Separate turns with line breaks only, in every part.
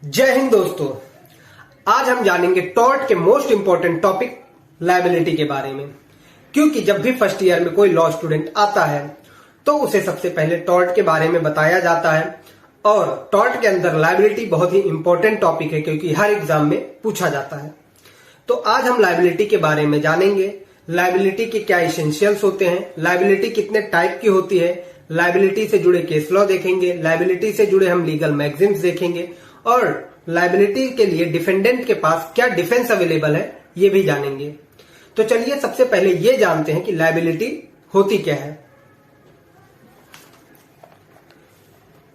जय हिंद दोस्तों। आज हम जानेंगे टॉर्ट के मोस्ट इंपॉर्टेंट टॉपिक लायबिलिटी के बारे में। क्योंकि जब भी फर्स्ट ईयर में कोई लॉ स्टूडेंट आता है तो उसे सबसे पहले टॉर्ट के बारे में बताया जाता है और टॉर्ट के अंदर लायबिलिटी बहुत ही इंपॉर्टेंट टॉपिक है क्योंकि हर एग्जाम में पूछा जाता है। तो आज हम लायबिलिटी के बारे में जानेंगे। लायबिलिटी के क्या एसेंशियल्स होते हैं, लायबिलिटी कितने टाइप की होती है, लायबिलिटी से जुड़े केस लॉ देखेंगे, लायबिलिटी से जुड़े हम लीगल मैगजीन्स देखेंगे और लायबिलिटी के लिए डिफेंडेंट के पास क्या डिफेंस अवेलेबल है ये भी जानेंगे। तो चलिए सबसे पहले ये जानते हैं कि लायबिलिटी होती क्या है।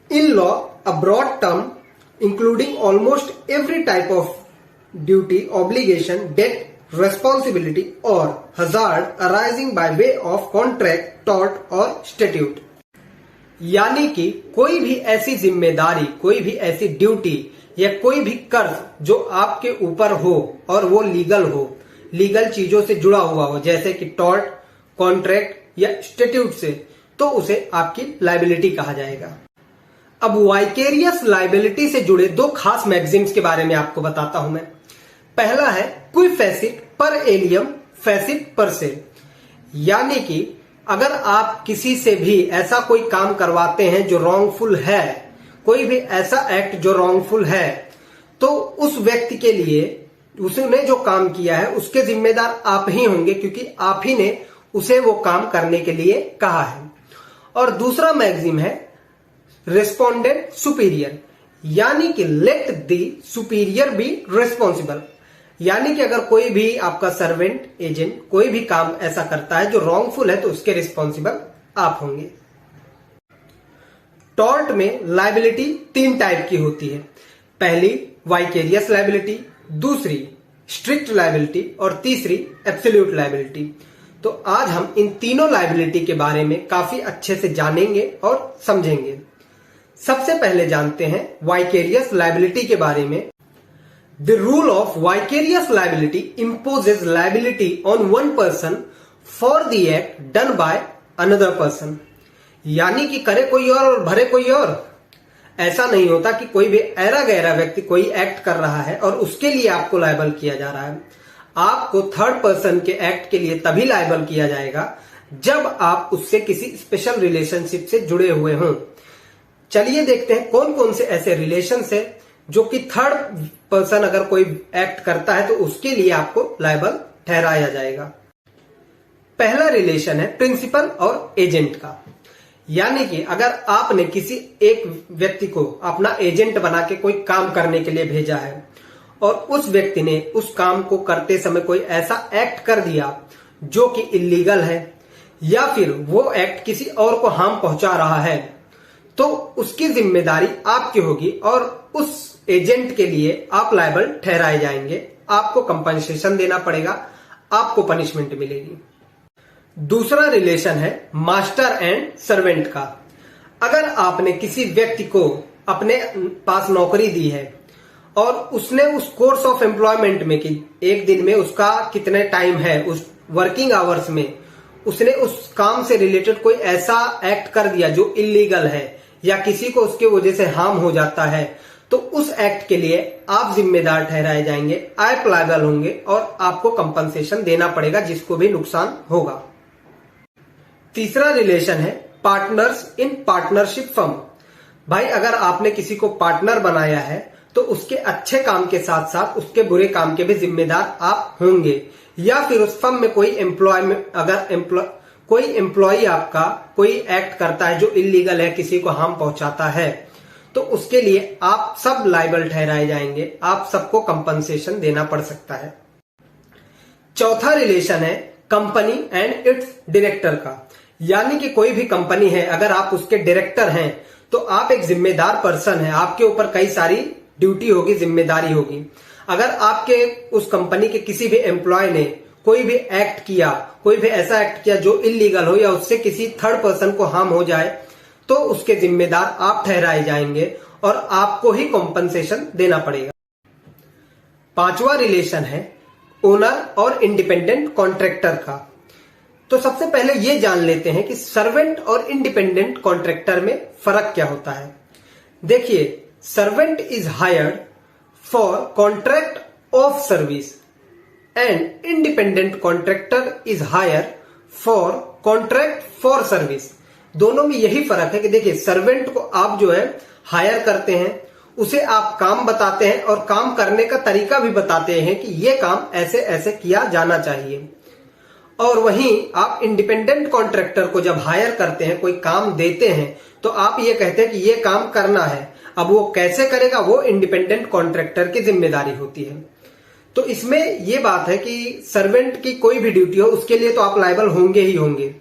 In law a broad term including almost every type of duty, obligation, debt, responsibility or hazard arising by way of contract, tort और statute। यानी कि कोई भी ऐसी जिम्मेदारी, कोई भी ऐसी ड्यूटी या कोई भी कर्ज जो आपके ऊपर हो और वो लीगल हो, लीगल चीजों से जुड़ा हुआ हो जैसे कि टॉर्ट, कॉन्ट्रैक्ट या स्टैट्यूट से, तो उसे आपकी लायबिलिटी कहा जाएगा। अब वाइकेरियस लायबिलिटी से जुड़े दो खास मैगजीन्स के बारे में आपको बताता हूं मैं। पहला है क्वी फेसिट पर एलियम फेसिट पर से, यानी कि अगर आप किसी से भी ऐसा कोई काम करवाते हैं जो रॉन्गफुल है, कोई भी ऐसा एक्ट जो रॉन्गफुल है, तो उस व्यक्ति के लिए उसने जो काम किया है उसके जिम्मेदार आप ही होंगे क्योंकि आप ही ने उसे वो काम करने के लिए कहा है। और दूसरा मैगजीम है रेस्पोंडेंट सुपीरियर, यानी कि let the superior be responsible, यानी कि अगर कोई भी आपका सर्वेंट, एजेंट कोई भी काम ऐसा करता है जो रॉन्गफुल है तो उसके रिस्पॉन्सिबल आप होंगे। टॉर्ट में लायबिलिटी तीन टाइप की होती है। पहली वाइकेरियस लायबिलिटी, दूसरी स्ट्रिक्ट लायबिलिटी और तीसरी एब्सोल्यूट लायबिलिटी। तो आज हम इन तीनों लायबिलिटी के बारे में काफी अच्छे से जानेंगे और समझेंगे। सबसे पहले जानते हैं वाइकेरियस लायबिलिटी के बारे में। The rule of vicarious liability imposes liability on one person for the act done by another person। यानी कि करे कोई और भरे कोई और। ऐसा नहीं होता कि कोई भी ऐरा गैरा व्यक्ति कोई एक्ट कर रहा है और उसके लिए आपको लायबल किया जा रहा है। आपको थर्ड पर्सन के एक्ट के लिए तभी लायबल किया जाएगा जब आप उससे किसी स्पेशल रिलेशनशिप से जुड़े हुए हों। चलिए देखते हैं कौन कौन से ऐसे रिलेशन है जो कि थर्ड पर्सन अगर कोई एक्ट करता है तो उसके लिए आपको लायबल ठहराया जाएगा। पहला रिलेशन है प्रिंसिपल और एजेंट का, यानी कि अगर आपने किसी एक व्यक्ति को अपना एजेंट बना के कोई काम करने के लिए भेजा है और उस व्यक्ति ने उस काम को करते समय कोई ऐसा एक्ट कर दिया जो कि इल्लीगल है या फिर वो एक्ट किसी और को हार्म पहुंचा रहा है, तो उसकी जिम्मेदारी आपकी होगी और उस एजेंट के लिए आप लायबल ठहराए जाएंगे। आपको कंपनसेशन देना पड़ेगा, आपको पनिशमेंट मिलेगी। दूसरा रिलेशन है मास्टर एंड सर्वेंट का। अगर आपने किसी व्यक्ति को अपने पास नौकरी दी है और उसने उस कोर्स ऑफ एम्प्लॉयमेंट में कि एक दिन में उसका कितने टाइम है, उस वर्किंग आवर्स में उसने उस काम से रिलेटेड कोई ऐसा एक्ट कर दिया जो इलीगल है या किसी को उसके वजह से हार्म हो जाता है, तो उस एक्ट के लिए आप जिम्मेदार ठहराए जाएंगे, आप लायबल होंगे और आपको कंपनसेशन देना पड़ेगा जिसको भी नुकसान होगा। तीसरा रिलेशन है पार्टनर्स इन पार्टनरशिप फर्म। भाई अगर आपने किसी को पार्टनर बनाया है तो उसके अच्छे काम के साथ साथ उसके बुरे काम के भी जिम्मेदार आप होंगे, या फिर उस फर्म में कोई कोई एम्प्लॉय आपका कोई एक्ट करता है जो इलीगल है, किसी को हार्म पहुंचाता है, तो उसके लिए आप सब लायबल ठहराए जाएंगे, आप सबको कंपनसेशन देना पड़ सकता है। चौथा रिलेशन है कंपनी एंड इट्स डायरेक्टर का, यानी कि कोई भी कंपनी है अगर आप उसके डायरेक्टर हैं तो आप एक जिम्मेदार पर्सन है, आपके ऊपर कई सारी ड्यूटी होगी, जिम्मेदारी होगी। अगर आपके उस कंपनी के किसी भी एम्प्लॉय ने कोई भी एक्ट किया, कोई भी ऐसा एक्ट किया जो इलीगल हो या उससे किसी थर्ड पर्सन को हार्म हो जाए, तो उसके जिम्मेदार आप ठहराए जाएंगे और आपको ही कॉम्पनसेशन देना पड़ेगा। पांचवा रिलेशन है ओनर और इंडिपेंडेंट कॉन्ट्रैक्टर का। तो सबसे पहले ये जान लेते हैं कि सर्वेंट और इंडिपेंडेंट कॉन्ट्रैक्टर में फर्क क्या होता है। देखिए, servant is hired for contract of service and independent contractor is hire for contract for service। दोनों में यही फर्क है कि देखिए, सर्वेंट को आप जो है हायर करते हैं, उसे आप काम बताते हैं और काम करने का तरीका भी बताते हैं कि ये काम ऐसे ऐसे किया जाना चाहिए। और वहीं आप इंडिपेंडेंट कॉन्ट्रैक्टर को जब हायर करते हैं, कोई काम देते हैं, तो आप ये कहते हैं कि ये काम करना है। अब वो कैसे करेगा, वो इंडिपेंडेंट कॉन्ट्रैक्टर की जिम्मेदारी होती है। तो इसमें ये बात है कि सर्वेंट की कोई भी ड्यूटी हो, उसके लिए तो आप लायबल होंगे ही होंगे।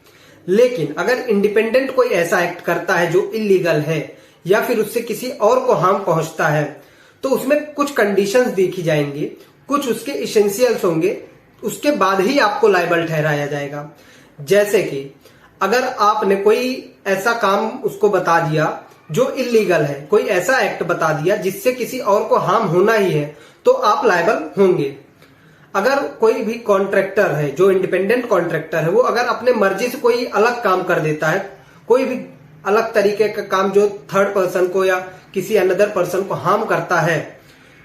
लेकिन अगर इंडिपेंडेंट कोई ऐसा एक्ट करता है जो इलीगल है या फिर उससे किसी और को हार्म पहुंचता है, तो उसमें कुछ कंडीशंस देखी जाएंगी, कुछ उसके इसेंशियल्स होंगे, उसके बाद ही आपको लायबल ठहराया जाएगा। जैसे कि अगर आपने कोई ऐसा काम उसको बता दिया जो इलीगल है, कोई ऐसा एक्ट बता दिया जिससे किसी और को हार्म होना ही है, तो आप लायबल होंगे। अगर कोई भी कॉन्ट्रैक्टर है जो इंडिपेंडेंट कॉन्ट्रैक्टर है, वो अगर अपने मर्जी से कोई अलग काम कर देता है, कोई भी अलग तरीके का काम जो थर्ड पर्सन को या किसी अनदर पर्सन को हार्म करता है,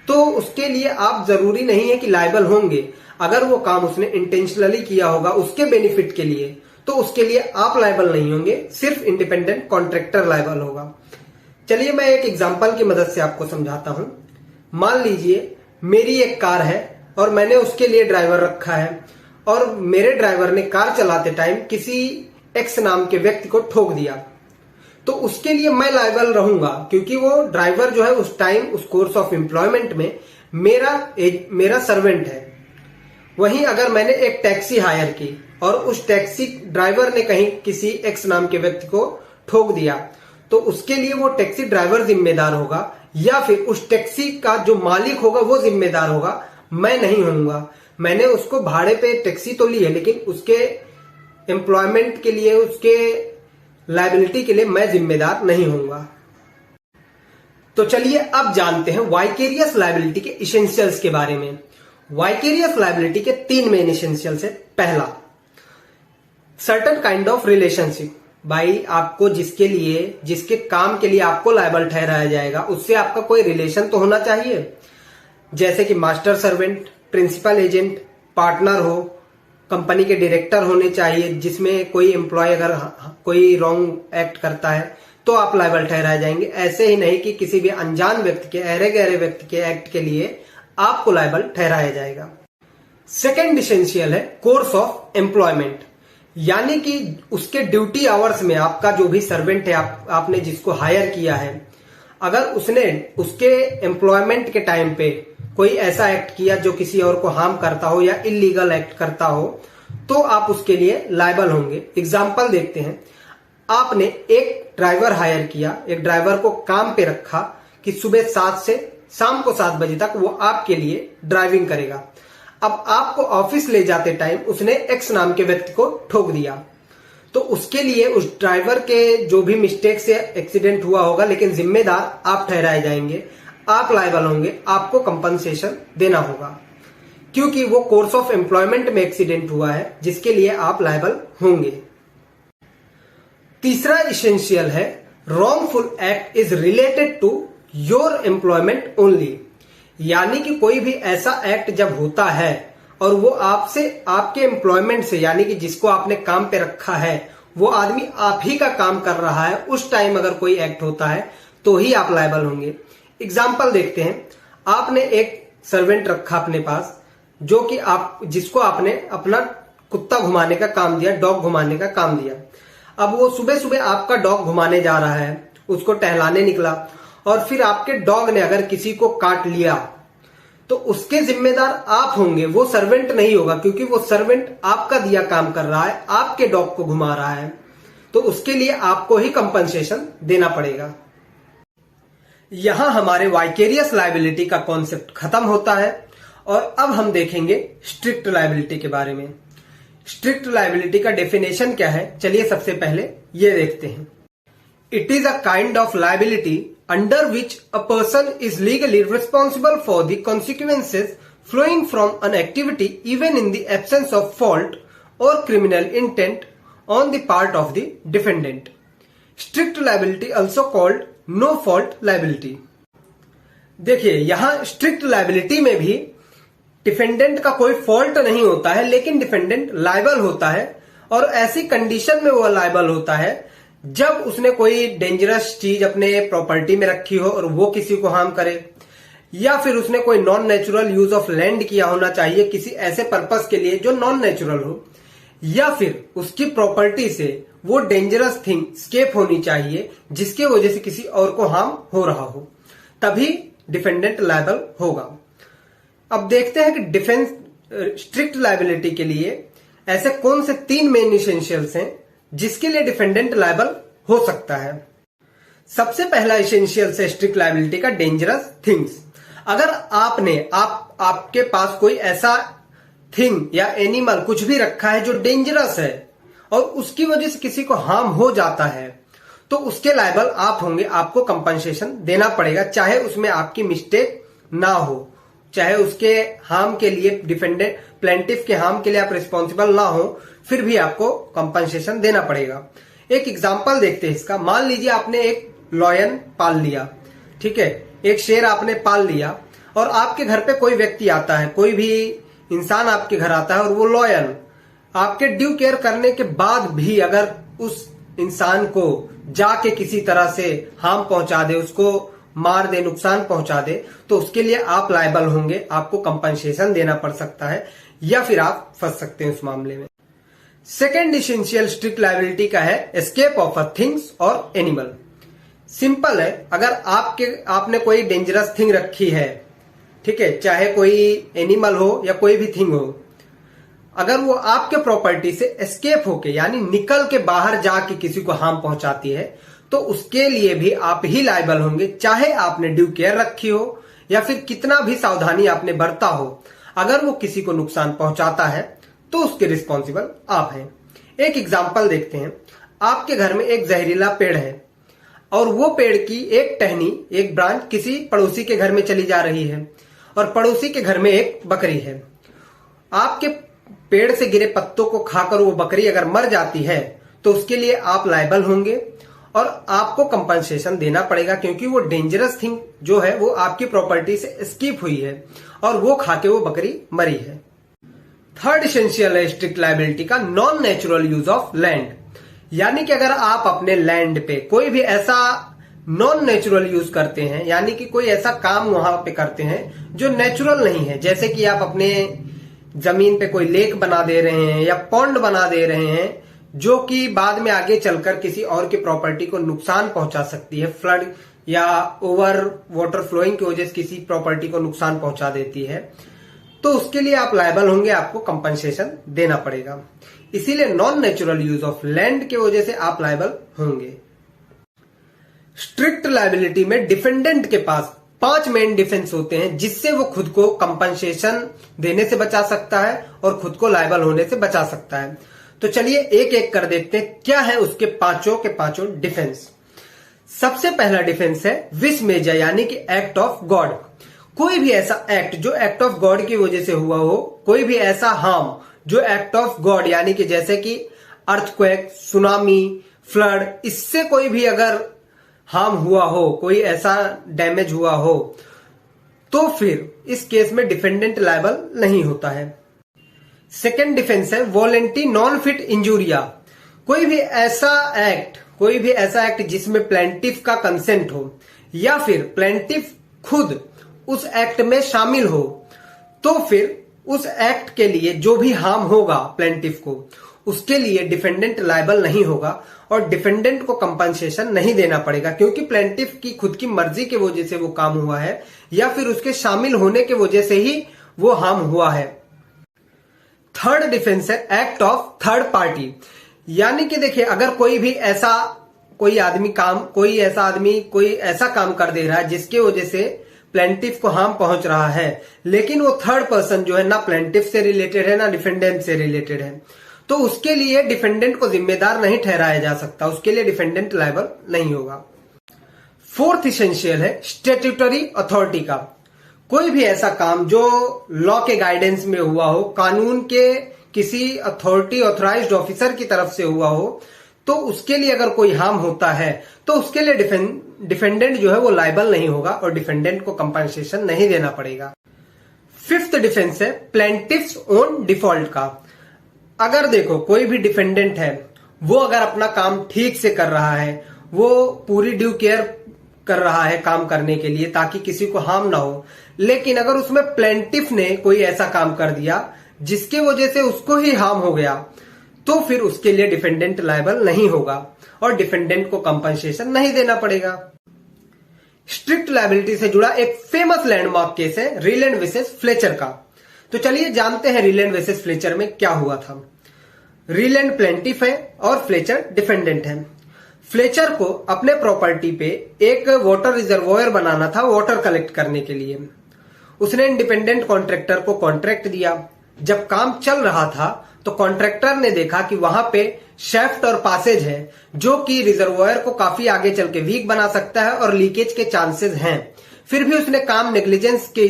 तो उसके लिए आप जरूरी नहीं है कि लायबल होंगे। अगर वो काम उसने इंटेंशनली किया होगा उसके बेनिफिट के लिए, तो उसके लिए आप लायबल नहीं होंगे, सिर्फ इंडिपेंडेंट कॉन्ट्रैक्टर लायबल होगा। चलिए मैं एक एग्जांपल की मदद से आपको समझाता हूं। मान लीजिए मेरी एक कार है और मैंने उसके लिए ड्राइवर रखा है, और मेरे ड्राइवर ने कार चलाते टाइम किसी एक्स नाम के व्यक्ति को ठोक दिया, तो उसके लिए मैं लायबल रहूंगा, क्योंकि वो ड्राइवर जो है उस टाइम उस कोर्स ऑफ एम्प्लॉयमेंट में मेरा सर्वेंट है। वहीं अगर मैंने एक टैक्सी हायर की और उस टैक्सी ड्राइवर ने कहीं किसी एक्स नाम के व्यक्ति को ठोक दिया, तो उसके लिए वो टैक्सी ड्राइवर जिम्मेदार होगा या फिर उस टैक्सी का जो मालिक होगा वो जिम्मेदार होगा, मैं नहीं होऊंगा। मैंने उसको भाड़े पे टैक्सी तो ली है, लेकिन उसके एम्प्लॉयमेंट के लिए, उसके लायबिलिटी के लिए मैं जिम्मेदार नहीं होऊंगा। तो चलिए अब जानते हैं वाइकेरियस लायबिलिटी के इसेंशियल्स के बारे में। वाइकेरियस लायबिलिटी के 3 मेन इसेंशियल्स है। पहला, सर्टेन काइंड ऑफ रिलेशनशिप। भाई आपको जिसके काम के लिए आपको लायबल ठहराया जाएगा, उससे आपका कोई रिलेशन तो होना चाहिए। जैसे कि master servant, principal agent, partner हो, कंपनी के डायरेक्टर होने चाहिए, जिसमें कोई एम्प्लॉय अगर कोई रॉन्ग एक्ट करता है तो आप लायबल ठहराए जाएंगे। ऐसे ही नहीं कि किसी भी अनजान व्यक्ति के, अरे गहरे व्यक्ति के एक्ट के लिए आपको लायबल ठहराया जाएगा। सेकेंड इसेंशियल है कोर्स ऑफ एम्प्लॉयमेंट, यानी कि उसके ड्यूटी आवर्स में आपका जो भी सर्वेंट है, आपने जिसको हायर किया है, अगर उसने उसके एम्प्लॉयमेंट के टाइम पे कोई ऐसा एक्ट किया जो किसी और को हार्म करता हो या इलीगल एक्ट करता हो, तो आप उसके लिए लायबल होंगे। एग्जाम्पल देखते हैं। आपने एक ड्राइवर हायर किया, एक ड्राइवर को काम पे रखा कि सुबह 7 से शाम को 7 बजे तक वो आपके लिए ड्राइविंग करेगा। अब आपको ऑफिस ले जाते टाइम उसने एक्स नाम के व्यक्ति को ठोक दिया, तो उसके लिए उस ड्राइवर के जो भी मिस्टेक से एक्सीडेंट हुआ होगा, लेकिन जिम्मेदार आप ठहराए जाएंगे, आप लायबल होंगे, आपको कंपनसेशन देना होगा, क्योंकि वो कोर्स ऑफ एम्प्लॉयमेंट में एक्सीडेंट हुआ है, जिसके लिए आप लायबल होंगे। तीसरा इसेंशियल है wrongful act is related to your employment only, यानी कि कोई भी ऐसा एक्ट जब होता है और वो आपसे, आपके एम्प्लॉयमेंट से, यानी कि जिसको आपने काम पे रखा है, वो आदमी आप ही का काम कर रहा है, उस टाइम अगर कोई एक्ट होता है तो ही आप लायबल होंगे। एग्जाम्पल देखते हैं। आपने एक सर्वेंट रखा अपने पास, जो कि जिसको आपने अपना कुत्ता घुमाने का काम दिया, डॉग घुमाने का काम दिया। अब वो सुबह सुबह आपका डॉग घुमाने जा रहा है, उसको टहलाने निकला, और फिर आपके डॉग ने अगर किसी को काट लिया, तो उसके जिम्मेदार आप होंगे, वो सर्वेंट नहीं होगा, क्योंकि वो सर्वेंट आपका दिया काम कर रहा है, आपके डॉग को घुमा रहा है, तो उसके लिए आपको ही कंपनसेशन देना पड़ेगा। यहां हमारे वाइकेरियस लायबिलिटी का कॉन्सेप्ट खत्म होता है, और अब हम देखेंगे स्ट्रिक्ट लायबिलिटी के बारे में। स्ट्रिक्ट लायबिलिटी का डेफिनेशन क्या है, चलिए सबसे पहले ये देखते हैं। It is a kind of liability under which a person is legally responsible for the consequences flowing from an activity even in the absence of fault or criminal intent on the part of the defendant. Strict liability, also called no fault liability. देखिए, यहां strict liability में भी defendant का कोई fault नहीं होता है, लेकिन डिफेंडेंट लायबल होता है, और ऐसी कंडीशन में वो लायबल होता है जब उसने कोई डेंजरस चीज अपने प्रॉपर्टी में रखी हो और वो किसी को हार्म करे, या फिर उसने कोई non natural use of land किया होना चाहिए किसी ऐसे पर्पस के लिए जो नॉन नेचुरल हो, या फिर उसकी प्रॉपर्टी से वो डेंजरस थिंग स्केप होनी चाहिए जिसके वजह से किसी और को हार्म हो रहा हो, तभी डिफेंडेंट लायबल होगा। अब देखते हैं कि डिफेंस स्ट्रिक्ट लायबिलिटी के लिए ऐसे कौन से 3 मेन इसेंशियल्स हैं जिसके लिए डिफेंडेंट लायबल हो सकता है। सबसे पहला इसेंशियल है स्ट्रिक्ट लायबिलिटी का डेंजरस थिंग्स। अगर आपके पास कोई ऐसा थिंग या एनिमल कुछ भी रखा है जो डेंजरस है और उसकी वजह से किसी को हार्म हो जाता है, तो उसके लायबल आप होंगे, आपको कंपनसेशन देना पड़ेगा, चाहे उसमें आपकी मिस्टेक ना हो, चाहे उसके हार्म के लिए डिफेंडेंट प्लेंटिफ के हार्म के लिए आप रिस्पॉन्सिबल ना हो, फिर भी आपको कंपनसेशन देना पड़ेगा। एक एग्जांपल देखते हैं इसका। मान लीजिए आपने एक लॉयन पाल लिया, ठीक है, एक शेर आपने पाल लिया, और आपके घर पे कोई व्यक्ति आता है, कोई भी इंसान आपके घर आता है, और वो लॉयन आपके ड्यू केयर करने के बाद भी अगर उस इंसान को जाके किसी तरह से हार्म पहुंचा दे, उसको मार दे, नुकसान पहुंचा दे, तो उसके लिए आप लायबल होंगे, आपको कंपनसेशन देना पड़ सकता है, या फिर आप फंस सकते हैं उस मामले में। सेकेंड इसेंशियल स्ट्रिक्ट लायबिलिटी का है एस्केप ऑफ अ थिंग्स और एनिमल। सिंपल है, अगर आपने कोई डेंजरस थिंग रखी है, ठीक है, चाहे कोई एनिमल हो या कोई भी थिंग हो, अगर वो आपके प्रॉपर्टी से एस्केप होके यानी निकल के बाहर जाके किसी को हार्म पहुंचाती है, तो उसके लिए भी आप ही लायबल होंगे, चाहे आपने ड्यू केयर रखी हो या फिर कितना भी सावधानी आपने बरता हो। अगर वो किसी को नुकसान पहुंचाता है तो उसके रिस्पॉन्सिबल आप हैं। एक एग्जांपल देखते हैं। आपके घर में एक जहरीला पेड़ है और वो पेड़ की एक टहनी, एक ब्रांच किसी पड़ोसी के घर में चली जा रही है, और पड़ोसी के घर में एक बकरी है। आपके पेड़ से गिरे पत्तों को खाकर वो बकरी अगर मर जाती है तो उसके लिए आप लायबल होंगे और आपको कंपनसेशन देना पड़ेगा, क्योंकि वो डेंजरस थिंग जो है वो आपकी प्रॉपर्टी से एस्केप हुई है और वो खाके वो बकरी मरी है। थर्ड इसेंशियल है स्ट्रिक्ट लायबिलिटी का non natural use of land. यानी कि अगर आप अपने लैंड पे कोई भी ऐसा नॉन नेचुरल यूज करते हैं, यानी कि कोई ऐसा काम वहां पे करते हैं जो नेचुरल नहीं है, जैसे कि आप अपने जमीन पे कोई लेक बना दे रहे हैं या पॉन्ड बना दे रहे हैं, जो कि बाद में आगे चलकर किसी और की प्रॉपर्टी को नुकसान पहुंचा सकती है, फ्लड या ओवर वाटर फ्लोइंग की वजह से किसी प्रॉपर्टी को नुकसान पहुंचा देती है, तो उसके लिए आप लायबल होंगे, आपको कंपनसेशन देना पड़ेगा। इसीलिए non natural use of land की वजह से आप लायबल होंगे। स्ट्रिक्ट लायबिलिटी में डिफेंडेंट के पास 5 मेन डिफेंस होते हैं जिससे वो खुद को कंपनसेशन देने से बचा सकता है और खुद को लायबल होने से बचा सकता है। तो चलिए एक एक कर देखते हैं क्या है उसके पांचों के पांचों डिफेंस। सबसे पहला डिफेंस है विश मेजर, यानी कि एक्ट ऑफ गॉड। कोई भी ऐसा एक्ट जो एक्ट ऑफ गॉड की वजह से हुआ हो, कोई भी ऐसा हार्म जो एक्ट ऑफ गॉड यानी कि जैसे कि अर्थक्वेक, सुनामी, फ्लड, इससे कोई भी अगर हार्म हुआ हो, कोई ऐसा डैमेज हुआ हो, तो फिर इस केस में डिफेंडेंट लायबल नहीं होता है। सेकेंड डिफेंस है वॉलेंटी नॉन फिट इंजूरिया। कोई भी ऐसा एक्ट जिसमें प्लेंटिफ का कंसेंट हो या फिर प्लेंटिफ खुद उस एक्ट में शामिल हो, तो फिर उस एक्ट के लिए जो भी हार्म होगा प्लेंटिफ को, उसके लिए डिफेंडेंट लायबल नहीं होगा और डिफेंडेंट को कंपनसेशन नहीं देना पड़ेगा, क्योंकि प्लेंटिफ की खुद की मर्जी की वजह से वो काम हुआ है या फिर उसके शामिल होने की वजह से ही वो हार्म हुआ है। थर्ड डिफेंस है एक्ट ऑफ थर्ड पार्टी। यानी कि देखिए, अगर कोई ऐसा काम कर दे रहा है जिसकी वजह से प्लेंटिफ को हार्म पहुंच रहा है, लेकिन वो थर्ड पर्सन जो है ना प्लेंटिफ से रिलेटेड है ना डिफेंडेंट से रिलेटेड है, तो उसके लिए डिफेंडेंट को जिम्मेदार नहीं ठहराया जा सकता, उसके लिए डिफेंडेंट लायबल नहीं होगा। फोर्थ इसेंशियल है स्टैट्यूटरी अथॉरिटी का। कोई भी ऐसा काम जो लॉ के गाइडेंस में हुआ हो, कानून के किसी अथॉरिटी ऑथराइज्ड ऑफिसर की तरफ से हुआ हो, तो उसके लिए अगर कोई हार्म होता है तो उसके लिए डिफेंडेंट जो है वो लायबल नहीं होगा और डिफेंडेंट को कंपनसेशन नहीं देना पड़ेगा। फिफ्थ डिफेंस है प्लेंटिफ्स ओन डिफॉल्ट का। अगर देखो कोई भी डिफेंडेंट है, वो अगर अपना काम ठीक से कर रहा है, वो पूरी ड्यू केयर कर रहा है काम करने के लिए ताकि किसी को हार्म ना हो, लेकिन अगर उसमें प्लेंटिफ ने कोई ऐसा काम कर दिया जिसके वजह से उसको ही हार्म हो गया, तो फिर उसके लिए डिफेंडेंट लायबल नहीं होगा और डिफेंडेंट को कंपनसेशन नहीं देना पड़ेगा। स्ट्रिक्ट लायबिलिटी से जुड़ा एक फेमस लैंडमार्क केस है रीलैंड वर्सेस फ्लेचर का। तो चलिए जानते हैं रीलैंड वर्सेस फ्लेचर में क्या हुआ था। रीलैंड प्लेंटिफ है और फ्लेचर डिफेंडेंट है। फ्लेचर को अपने प्रॉपर्टी पे एक वाटर रिजर्वोयर बनाना था वाटर कलेक्ट करने के लिए। उसने इंडिपेंडेंट कॉन्ट्रैक्टर को कॉन्ट्रैक्ट दिया। जब काम चल रहा था तो कॉन्ट्रैक्टर ने देखा कि वहां पे शेफ्ट और पासेज है जो कि रिजर्वोयर को काफी आगे चल के वीक बना सकता है और लीकेज के चांसेस हैं। फिर भी उसने काम नेग्लिजेंस के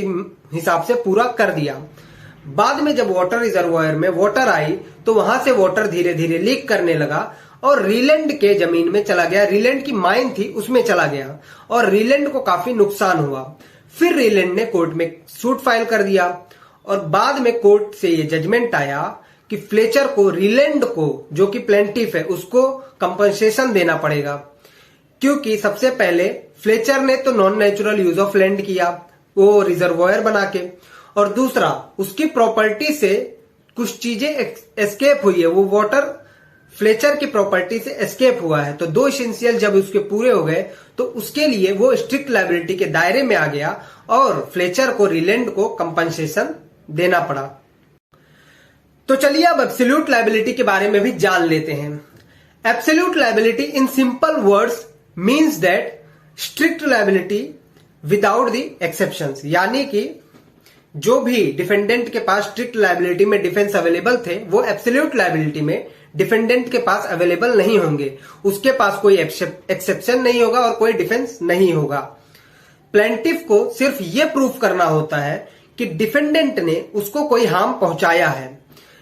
हिसाब से पूरा कर दिया। बाद में जब वाटर रिजर्वोयर में वाटर आई तो वहां से वाटर धीरे धीरे लीक करने लगा और रीलैंड के जमीन में चला गया। रीलैंड की माइन थी उसमें चला गया और रीलैंड को काफी नुकसान हुआ। फिर रीलैंड ने कोर्ट में सूट फाइल कर दिया और बाद में कोर्ट से ये जजमेंट आया कि फ्लेचर को रीलैंड को जो कि प्लेंटिफ है उसको कंपनसेशन देना पड़ेगा, क्योंकि सबसे पहले फ्लेचर ने तो non natural use of land किया वो रिजर्वोयर बना के, और दूसरा उसकी प्रॉपर्टी से कुछ चीजें एस्केप हुई है, वो वाटर फ्लेचर की प्रॉपर्टी से एस्केप हुआ है। तो दो एसेंशियल जब उसके पूरे हो गए तो उसके लिए वो स्ट्रिक्ट लायबिलिटी के दायरे में आ गया और फ्लेचर को रीलैंड को कंपनसेशन देना पड़ा। तो चलिए अब एब्सोल्यूट लायबिलिटी के बारे में भी जान लेते हैं। Absolute liability in simple words means that strict liability without the exceptions, यानी कि जो भी डिफेंडेंट के पास स्ट्रिक्ट लायबिलिटी में डिफेंस अवेलेबल थे वो एब्सोल्यूट लायबिलिटी में डिफेंडेंट के पास अवेलेबल नहीं होंगे। उसके पास कोई एक्सेप्शन नहीं होगा और कोई डिफेंस नहीं होगा। प्लेंटिफ को सिर्फ ये प्रूफ करना होता है कि डिफेंडेंट ने उसको कोई हार्म पहुंचाया है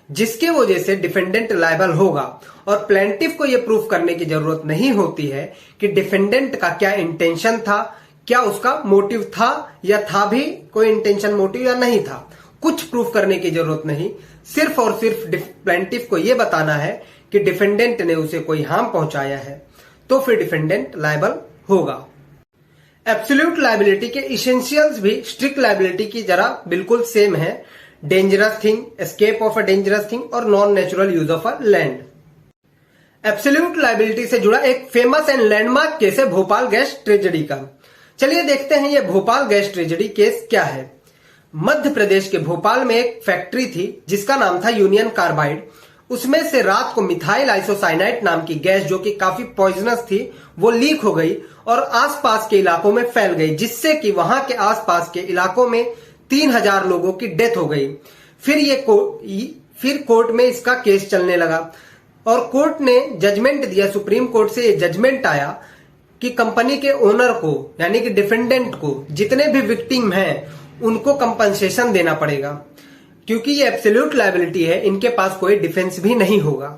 जिसके वजह से डिफेंडेंट लायबल होगा, और प्लेंटिफ को यह प्रूफ करने की जरूरत नहीं होती है कि डिफेंडेंट का क्या इंटेंशन था, क्या उसका मोटिव था या था भी कोई इंटेंशन मोटिव या नहीं था। कुछ प्रूफ करने की जरूरत नहीं, सिर्फ और सिर्फ प्लेंटिफ को यह बताना है कि डिफेंडेंट ने उसे कोई हार्म पहुंचाया है, तो फिर डिफेंडेंट लायबल होगा। एब्सोल्यूट लायबिलिटी के इसेंशियल्स भी स्ट्रिक्ट लायबिलिटी की जरा बिल्कुल सेम है। Dangerous thing, escape of a dangerous thing और non natural use of a land. Absolute liability से जुड़ा एक फेमस एंड लैंडमार्क केस है भोपाल गैस ट्रेजेडी का। चलिए देखते हैं ये भोपाल गैस ट्रेजेडी केस क्या है। मध्य प्रदेश के भोपाल में एक फैक्ट्री थी जिसका नाम था यूनियन कार्बाइड। उसमें से रात को मिथाइल आइसोसाइनाइट नाम की गैस जो कि काफी पॉइजनस थी वो लीक हो गई और आसपास के इलाकों में फैल गई, जिससे कि वहां के आसपास के इलाकों में 3000 लोगों की डेथ हो गई। फिर कोर्ट में इसका केस चलने लगा और कोर्ट ने जजमेंट दिया। सुप्रीम कोर्ट से ये जजमेंट आया कि कंपनी के ओनर को यानी कि डिफेंडेंट को जितने भी विक्टिम हैं उनको कंपनसेशन देना पड़ेगा, क्योंकि ये एब्सोल्यूट लायबिलिटी है, इनके पास कोई डिफेंस भी नहीं होगा।